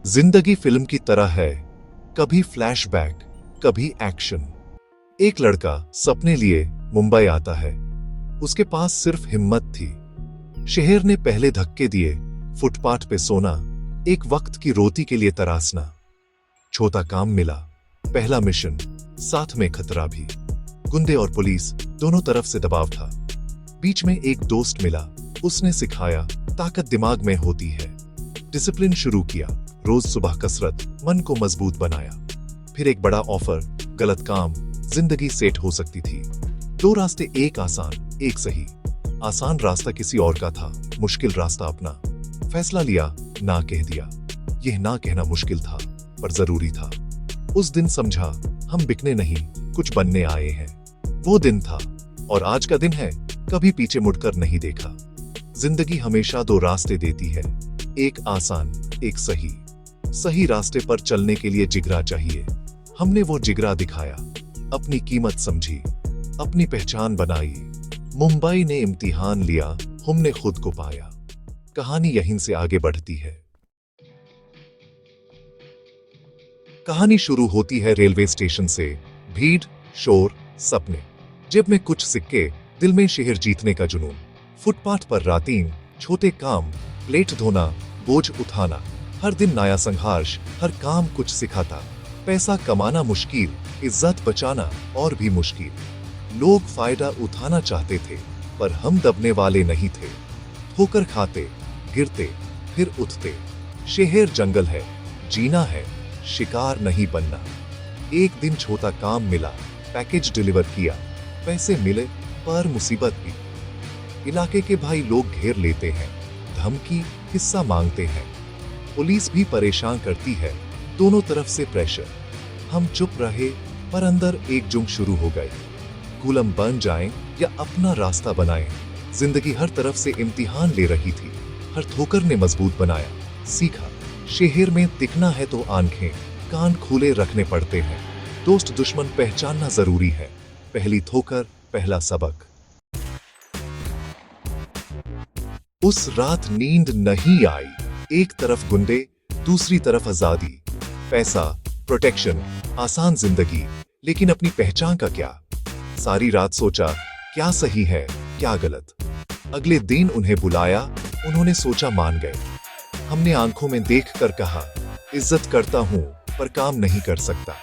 जिंदगी फिल्म की तरह है, कभी फ्लैशबैक, कभी एक्शन। एक लड़का सपने लिए मुंबई आता है। उसके पास सिर्फ हिम्मत थी। शहर ने पहले धक्के दिए, फुटपाथ पे सोना, एक वक्त की रोटी के लिए तरासना। छोटा काम मिला, पहला मिशन, साथ में खतरा भी। गुंडे और पुलिस दोनों तरफ से दबाव था। बीच में एक दोस्त मिला, उसने सिखाया ताकत दिमाग में होती है। डिसिप्लिन शुरू किया, रोज सुबह कसरत, मन को मजबूत बनाया। फिर एक बड़ा ऑफर, गलत काम, जिंदगी सेट हो सकती थी। दो रास्ते, एक आसान, एक सही। आसान रास्ता किसी और का था, मुश्किल रास्ता अपना। फैसला लिया, ना कह दिया। यह ना कहना मुश्किल था, पर जरूरी था। उस दिन समझा, हम बिकने नहीं, कुछ बनने आए हैं। वो दिन था, और आज का दिन है, कभी पीछे मुड़कर नहीं देखा। जिंदगी हमेशा दो रास्ते देती है, एक आसान, एक सही। सही रास्ते पर चलने के लिए जिगरा चाहिए। हमने वो जिगरा दिखाया, अपनी कीमत समझी, अपनी पहचान बनाई। मुंबई ने इम्तिहान लिया, हमने खुद को पाया। कहानी यहीं से आगे बढ़ती है। कहानी शुरू होती है रेलवे स्टेशन से। भीड़, शोर, सपने। जेब में कुछ सिक्के, दिल में शहर जीतने का जुनून। फुटपाथ पर रातीन, छोटे काम, प्लेट धोना, बोझ उठाना। हर दिन नया संघर्ष, हर काम कुछ सिखाता। पैसा कमाना मुश्किल, इज्जत बचाना और भी मुश्किल। लोग फायदा उठाना चाहते थे, पर हम दबने वाले नहीं थे। ठोकर खाते, गिरते, फिर उठते। शहर जंगल है, जीना है, शिकार नहीं बनना। एक दिन छोटा काम मिला, पैकेज डिलीवर किया। पैसे मिले, पर मुसीबत भी। इलाके के भाई लोग घेर लेते हैं, धमकी, हिस्सा मांगते हैं। पुलिस भी परेशान करती है, दोनों तरफ से प्रेशर। हम चुप रहे, पर अंदर एक जुंग शुरू हो गई। गुलाम बन जाएं या अपना रास्ता बनाएं। जिंदगी हर तरफ से इम्तिहान ले रही थी। हर ठोकर ने मजबूत बनाया, सीखा। शहर में टिकना है तो आंखें, कान खुले रखने पड़ते हैं। दोस्त दुश्मन पहचानना जरूरी है। पहली ठोकर, पहला सबक। उस रात नींद नहीं आई। एक तरफ गुंडे, दूसरी तरफ आजादी। पैसा, प्रोटेक्शन, आसान जिंदगी, लेकिन अपनी पहचान का क्या? सारी रात सोचा, क्या सही है, क्या गलत। अगले दिन उन्हें बुलाया, उन्होंने सोचा, मान गए। हमने आंखों में देखकर कहा, इज्जत करता हूं, पर काम नहीं कर सकता।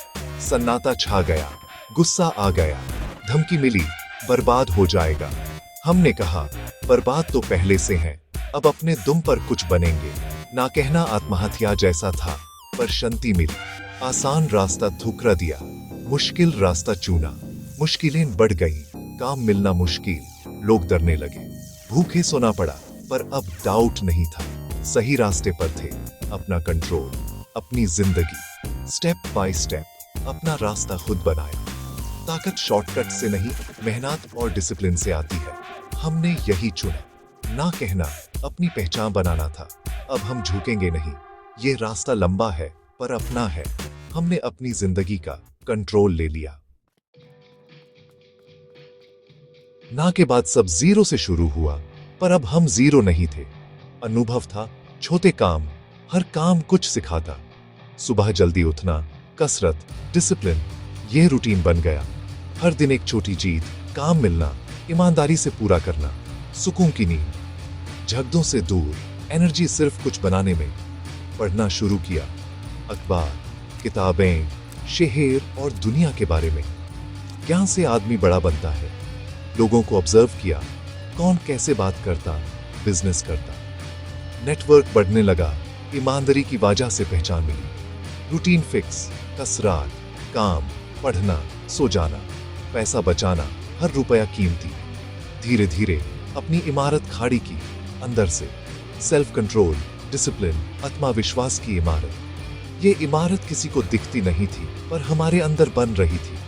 सन्नाटा छा गया, गुस्सा आ गया। धमकी मिली, बर्बाद हो जाएगा। हमने कहा, बर्बाद तो पहले से है, अब अपने दुम पर कुछ बनेंगे। ना कहना आत्महत्या जैसा था, पर शांति मिली। आसान रास्ता ठुकरा दिया, मुश्किल रास्ता चुना। मुश्किलें बढ़ गईं, काम मिलना मुश्किल, लोग डरने लगे। भूखे सोना पड़ा, पर अब डाउट नहीं था। सही रास्ते पर थे, अपना कंट्रोल, अपनी जिंदगी। स्टेप बाय स्टेप अपना रास्ता खुद बनाया। ताकत शॉर्टकट से नहीं, मेहनत और डिसिप्लिन से आती है। हमने यही चुना। ना कहना, अपनी पहचान बनाना था। अब हम झुकेंगे नहीं। ये रास्ता लंबा है, पर अपना है। हमने अपनी जिंदगी का कंट्रोल ले लिया। ना के बाद सब जीरो से शुरू हुआ, पर अब हम जीरो नहीं थे। अनुभव था, छोटे काम, हर काम कुछ सिखाता। सुबह जल्दी उठना, कसरत, डिसिप्लिन, ये रूटीन बन गया। हर दिन एक छोटी जीत, काम मिलना, ईमानदारी से पूरा करना। सुकून की नींद, झगड़ों से दूर, एनर्जी सिर्फ कुछ बनाने में। पढ़ना शुरू किया, अखबार, किताबें, शहर और दुनिया के बारे में। ज्ञान से आदमी बड़ा बनता है। लोगों को ऑब्जर्व किया, कौन कैसे बात करता, बिजनेस करता। नेटवर्क बढ़ने लगा, ईमानदारी की वजह से पहचान मिली। रूटीन फिक्स, कसरत, काम, पढ़ना, सो जाना, पैसा बचाना, हर रुपया कीमती। धीरे धीरे अपनी इमारत खड़ी की, अंदर से। सेल्फ कंट्रोल, डिसिप्लिन, आत्मविश्वास की इमारत। ये इमारत किसी को दिखती नहीं थी, पर हमारे अंदर बन रही थी।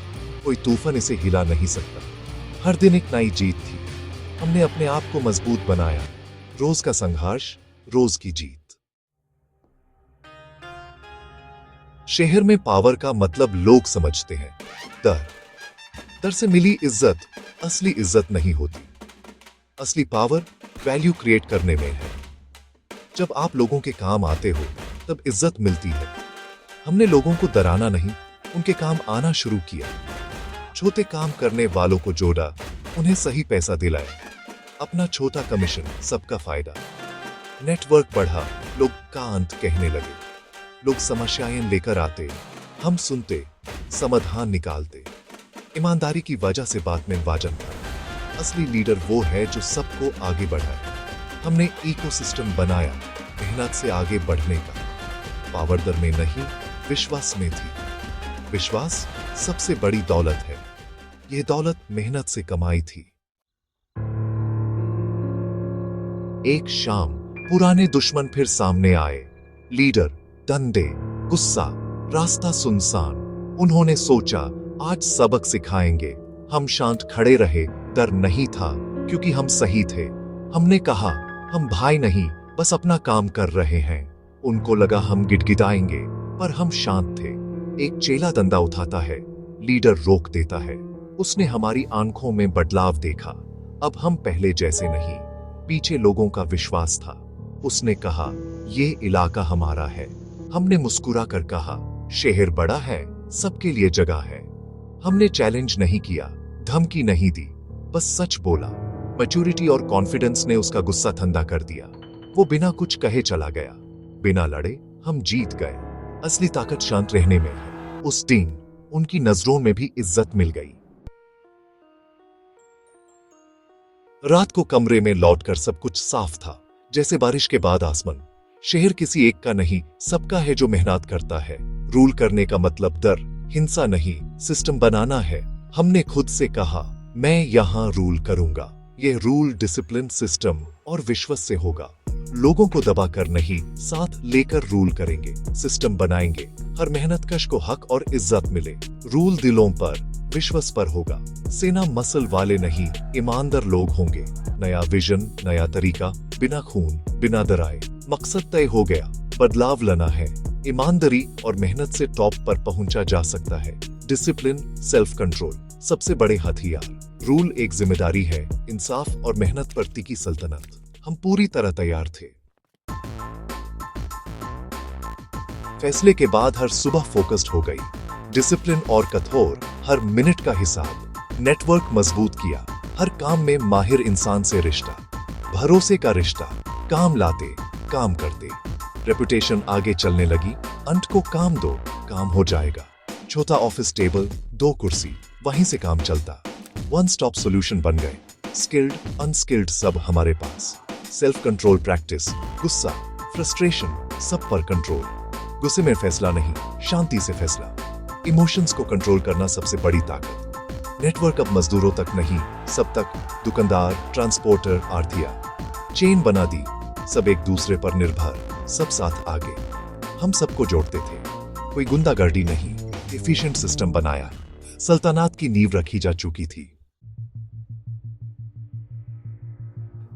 कोई तूफान इसे हिला नहीं सकता। हर दिन एक नई जीत थी। हमने अपने आप को मजबूत बनाया। रोज का संघर्ष, रोज की जीत। शहर में पावर का मतलब लोग समझते हैं डर। डर से मिली इज्जत असली इज्जत नहीं होती। असली पावर वैल्यू क्रिएट करने में है। जब आप लोगों के काम आते हो, तब इज्जत मिलती है। हमने लोगों को डराना नहीं, उनके काम आना शुरू किया। छोटे काम करने वालों को जोड़ा, उन्हें सही पैसा दिलाया। अपना छोटा कमीशन, सबका फायदा। नेटवर्क बढ़ा, लोग का अंत कहने लगे। लोग समस्याएं लेकर आते, हम सुनते, समाधान निकालते। ईमानदारी की वजह से बात में वजन था। असली लीडर वो है जो सबको आगे बढ़ाए। हमने इकोसिस्टम बनाया, मेहनत से आगे बढ़ने का। पावर दर में नहीं, विश्वास में थी। विश्वास सबसे बड़ी दौलत है। यह दौलत मेहनत से कमाई थी। एक शाम पुराने दुश्मन फिर सामने आए। लीडर, डंडे, गुस्सा, रास्ता सुनसान। उन्होंने सोचा आज सबक सिखाएंगे। हम शांत खड़े रहे, डर नहीं था क्योंकि हम सही थे। हमने कहा हम भाई नहीं, बस अपना काम कर रहे हैं। उनको लगा हम गिड़गिड़ाएंगे, पर हम शांत थे। एक चेला डंडा उठाता है, लीडर रोक देता है। उसने हमारी आंखों में बदलाव देखा। अब हम पहले जैसे नहीं। पीछे लोगों का विश्वास था। उसने कहा ये इलाका हमारा है। हमने मुस्कुरा कर कहा शहर बड़ा है, सबके लिए जगह है। हमने चैलेंज नहीं किया, धमकी नहीं दी, बस सच बोला। मैच्योरिटी और कॉन्फिडेंस ने उसका गुस्सा ठंडा कर दिया। वो बिना कुछ कहे चला गया। बिना लड़े हम जीत गए। असली ताकत शांत रहने में है। उस दिन उनकी नजरों में भी इज्जत मिल गई। रात को कमरे में लौटकर सब कुछ साफ था, जैसे बारिश के बाद आसमान। शहर किसी एक का नहीं, सबका है जो मेहनत करता है। रूल करने का मतलब डर, हिंसा नहीं, सिस्टम बनाना है। हमने खुद से कहा मैं यहां रूल करूंगा। ये रूल डिसिप्लिन, सिस्टम और विश्वास से होगा। लोगों को दबाकर नहीं, साथ लेकर रूल करेंगे। सिस्टम बनाएंगे, हर मेहनतकश को हक और इज्जत मिले। रूल दिलों पर, विश्वास पर होगा। सेना मसल वाले नहीं, ईमानदार लोग होंगे। नया विजन, नया तरीका, बिना खून, बिना डराए। मकसद तय हो गया, बदलाव लाना है। ईमानदारी और मेहनत से टॉप पर पहुंचा जा सकता है। डिसिप्लिन, सेल्फ कंट्रोल सबसे बड़े हथियार। रूल एक जिम्मेदारी है, इंसाफ और मेहनत पर टिकी सल्तनत। हम पूरी तरह तैयार थे। फैसले के बाद हर सुबह फोकस्ड हो गई। डिसिप्लिन और कठोर, हर मिनट का हिसाब। नेटवर्क मजबूत किया, हर काम में माहिर इंसान से रिश्ता। भरोसे का रिश्ता, काम लाते, काम करते। रेपुटेशन आगे चलने लगी। अंत को काम दो, काम हो जाएगा। छोटा ऑफिस टेबल, 2 कुर्सी, वहीं से काम चलता। वन स्टॉप सॉल्यूशन बन गए। स्किल्ड, अनस्किल्ड सब हमारे पास। सेल्फ कंट्रोल प्रैक्टिस, गुस्सा, फ्रस्ट्रेशन, सब पर कंट्रोल। गुस्से में फैसला नहीं, शांति से फैसला। इमोशंस को कंट्रोल करना सबसे बड़ी ताकत। नेटवर्क अब मजदूरों तक नहीं, सब तक। दुकानदार, ट्रांसपोर्टर, आढ़तिया। चेन बना दी, सब एक दूसरे पर निर्भर, सब साथ आगे। हम सबको जोड़ते थे, कोई गुंडागर्दी नहीं। एफिशिएंट सिस्टम बनाया। सल्तनत की नींव रखी जा चुकी थी।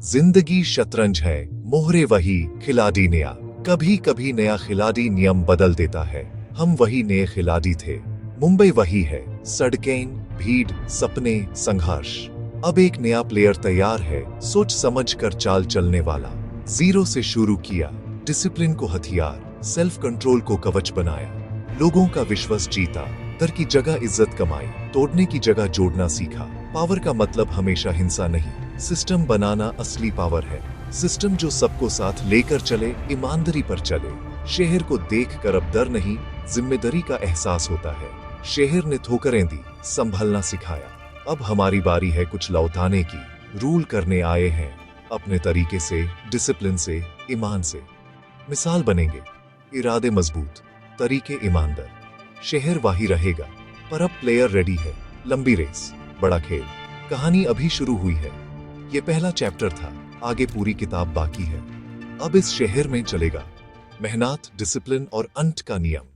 जिंदगी शतरंज है, मोहरे वही, खिलाड़ी नया। कभी कभी नया खिलाड़ी नियम बदल देता है। हम वही नए खिलाड़ी थे। मुंबई वही है, सड़कें, भीड़, सपने, संघर्ष। अब एक नया प्लेयर तैयार है, सोच समझ कर चाल चलने वाला। जीरो से शुरू किया, डिसिप्लिन को हथियार, सेल्फ कंट्रोल को कवच बनाया। लोगों का विश्वास जीता, डर की जगह इज्जत कमाई, तोड़ने की जगह जोड़ना सीखा। पावर का मतलब हमेशा हिंसा नहीं, सिस्टम बनाना असली पावर है। सिस्टम जो सबको साथ लेकर चले, ईमानदारी पर चले। शहर को देखकर अब डर नहीं, जिम्मेदारी का एहसास होता है। शहर ने ठोकरें दी, संभलना सिखाया। अब हमारी बारी है कुछ लौटाने की। रूल करने आए हैं, अपने तरीके से, डिसिप्लिन से, ईमान से। मिसाल बनेंगे, इरादे मजबूत, तरीके ईमानदार। शहर वही रहेगा, पर अब प्लेयर रेडी है। लंबी रेस, बड़ा खेल। कहानी अभी शुरू हुई है। ये पहला चैप्टर था, आगे पूरी किताब बाकी है। अब इस शहर में चलेगा मेहनत, डिसिप्लिन और अंत का नियम।